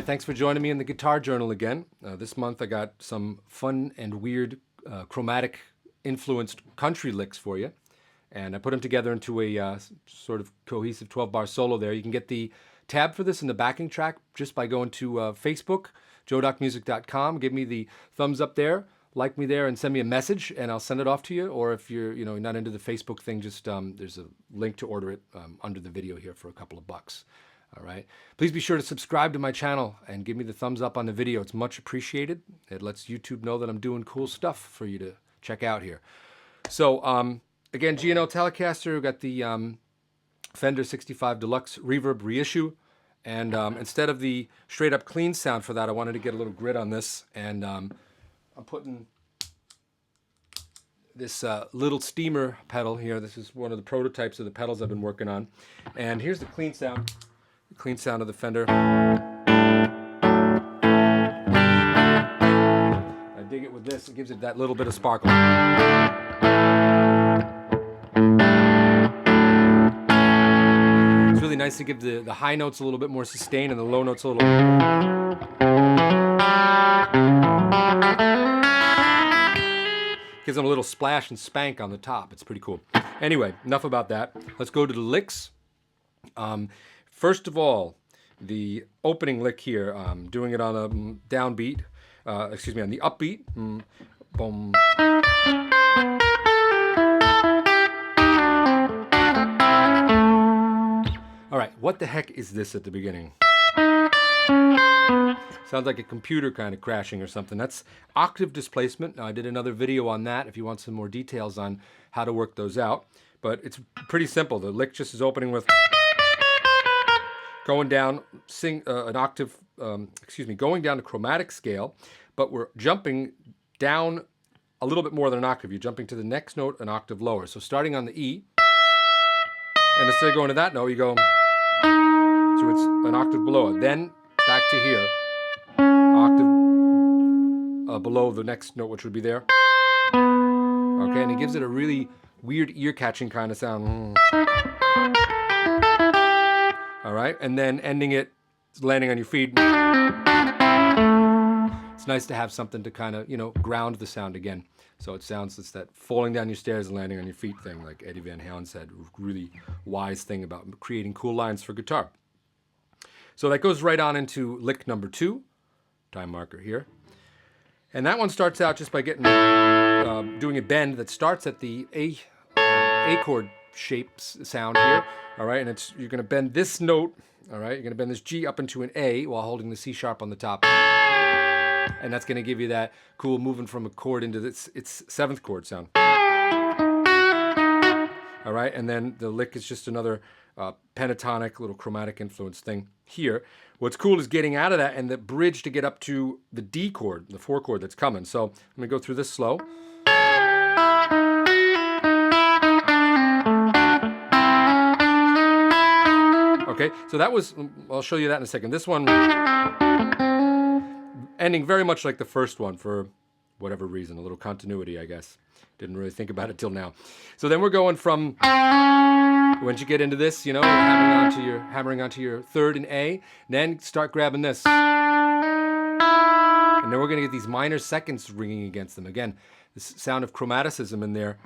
right, thanks for joining me in the Guitar Journal again. This month I got some fun and weird chromatic influenced country licks for you. And I put them together into a sort of cohesive 12-bar solo there. You can get the tab for this in the backing track just by going to Facebook, joedocmusic.com. Give me the thumbs up there, like me there, and send me a message, and I'll send it off to you. Or if you're not into the Facebook thing, just there's a link to order it under the video here for a couple of bucks. All right. Please be sure to subscribe to my channel and give me the thumbs up on the video. It's much appreciated. It lets YouTube know that I'm doing cool stuff for you to check out here. So, again, G&L Telecaster, got the Fender 65 Deluxe Reverb reissue. And instead of the straight up clean sound for that, I wanted to get a little grit on this. And I'm putting this little steamer pedal here. This is one of the prototypes of the pedals I've been working on. And here's the clean sound. Clean sound of the Fender. I dig it with this. It gives it that little bit of sparkle. It's really nice to give the high notes a little bit more sustain and the low notes a little. Gives them a little splash and spank on the top. It's pretty cool. Anyway, enough about that. Let's go to the licks. First of all, the opening lick here, doing it on a downbeat, on the upbeat. Boom. All right, what the heck is this at the beginning? Sounds like a computer kind of crashing or something. That's octave displacement. Now, I did another video on that if you want some more details on how to work those out. But it's pretty simple. The lick just is opening with going down, an octave, going down to chromatic scale, but we're jumping down a little bit more than an octave. You're jumping to the next note an octave lower. So starting on the E, and instead of going to that note, you go, so it's an octave below it. Then back to here, octave below the next note, which would be there. Okay, and it gives it a really weird ear-catching kind of sound. All right, and then ending it, landing on your feet. It's nice to have something to kind of, ground the sound again. So it's that falling down your stairs and landing on your feet thing, like Eddie Van Halen said. Really wise thing about creating cool lines for guitar. So that goes right on into lick number 2, time marker here. And that one starts out just by getting, doing a bend that starts at the A chord shapes sound here. All right, and you're going to bend this note, all right? You're going to bend this G up into an A while holding the C sharp on the top. And that's going to give you that cool moving from a chord into its 7th chord sound. All right, and then the lick is just another pentatonic, little chromatic influence thing here. What's cool is getting out of that and the bridge to get up to the D chord, the 4 chord that's coming. So let me go through this slow. Okay, so that was, I'll show you that in a second. This one ending very much like the first one for whatever reason, a little continuity, I guess. Didn't really think about it till now. So then we're going from, once you get into this, hammering onto your 3rd and A, then start grabbing this. And then we're gonna get these minor seconds ringing against them. Again, this sound of chromaticism in there.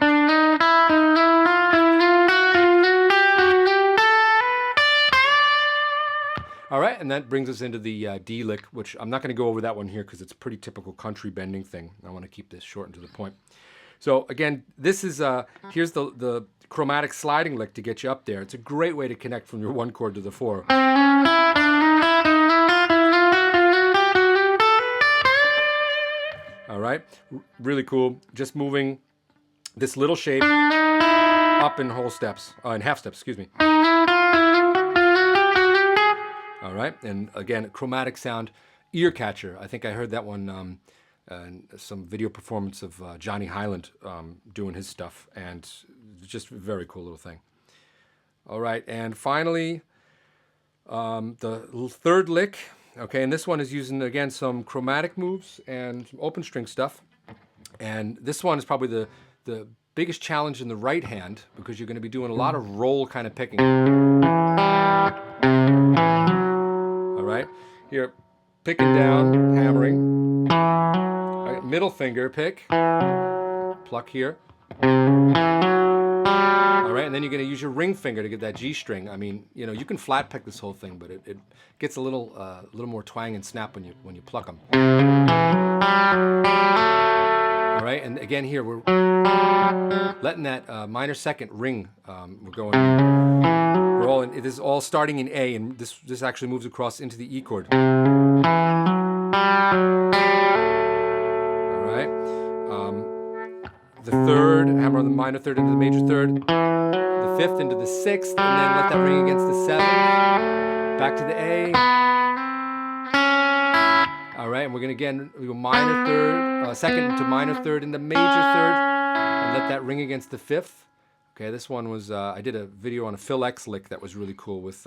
All right, and that brings us into the D lick, which I'm not going to go over that one here because it's a pretty typical country bending thing. I want to keep this short and to the point. So again, this is here's the chromatic sliding lick to get you up there. It's a great way to connect from your 1 chord to the 4. All right, really cool. Just moving this little shape up in whole steps, in half steps, excuse me. All right, and again, chromatic sound, ear catcher. I think I heard that one in some video performance of Johnny Highland doing his stuff, and just a very cool little thing. All right, and finally, the 3rd lick. Okay, and this one is using, again, some chromatic moves and some open string stuff. And this one is probably the biggest challenge in the right hand because you're going to be doing a lot of roll kind of picking. All right, here, picking down, hammering. All right, middle finger pick, pluck here. All right, and then you're going to use your ring finger to get that G string. I mean, you know, you can flat pick this whole thing, but it gets a little more twang and snap when you pluck them. All right, and again here we're letting that minor second ring. We're going. We're all. This is all starting in A, and this actually moves across into the E chord. All right. The third, hammer on the minor third into the major third. The fifth into the sixth, and then let that ring against the seventh. Back to the A. All right, and we're gonna again we go minor third, second to minor third into major third, and let that ring against the fifth. Okay, this one was I did a video on a Phil X lick that was really cool with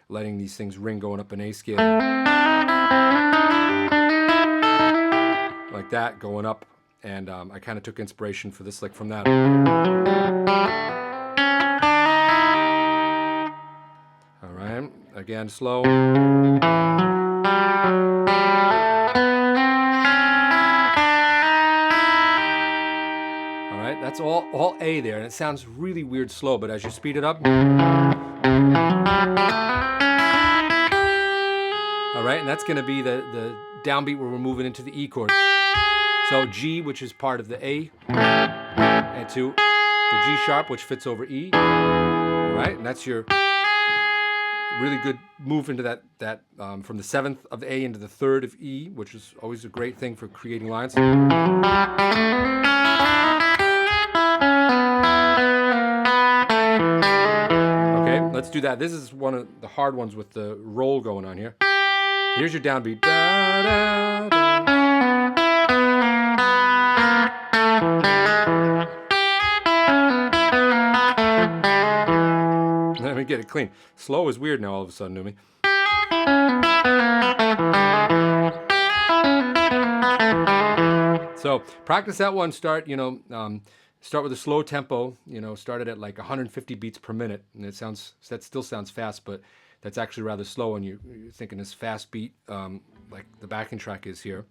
letting these things ring going up an A scale, like that going up, and I kind of took inspiration for this lick from that. All right, again slow. That's all A there, and it sounds really weird slow, but as you speed it up. All right, and that's going to be the downbeat where we're moving into the E chord. So G, which is part of the A, and to the G sharp, which fits over E. All right, and that's your really good move into that from the seventh of A into the third of E, which is always a great thing for creating lines. Let's do that. This is one of the hard ones with the roll going on here. Here's your downbeat. Da, da, da. Let me get it clean. Slow is weird now all of a sudden to me. So practice that one. Start, start with a slow tempo, start it at like 150 beats per minute. And that still sounds fast, but that's actually rather slow. And you're thinking this fast beat, like the backing track is here.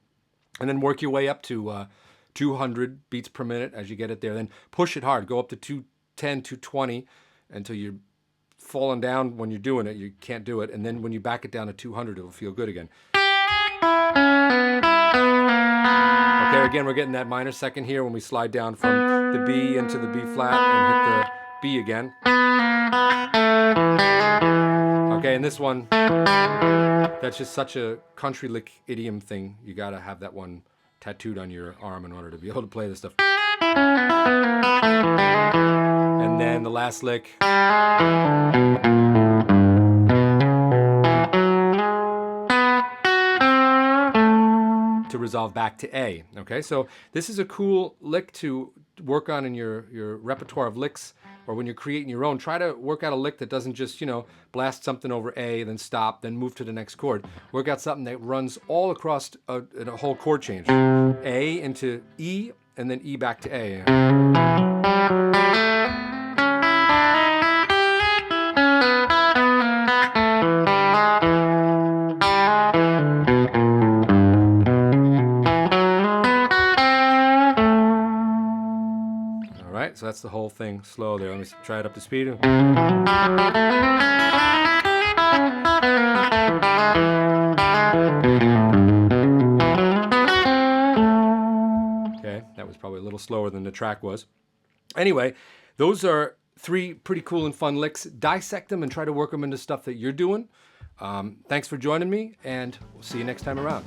And then work your way up to 200 beats per minute as you get it there. Then push it hard. Go up to 210, 220 until you're falling down when you're doing it. You can't do it. And then when you back it down to 200, it'll feel good again. Okay, again, we're getting that minor second here when we slide down from the B into the B flat and hit the B again. Okay, and this one, that's just such a country lick idiom thing. You gotta have that one tattooed on your arm in order to be able to play this stuff. And then the last lick. To resolve back to A. Okay, so this is a cool lick to work on in your repertoire of licks, or when you're creating your own. Try to work out a lick that doesn't just, blast something over A, then stop, then move to the next chord. Work out something that runs all across a whole chord change. A into E, and then E back to A. So that's the whole thing slow there. Let me try it up to speed. Okay, that was probably a little slower than the track was. Anyway, those are 3 pretty cool and fun licks. Dissect them and try to work them into stuff that you're doing. Thanks for joining me, and we'll see you next time around.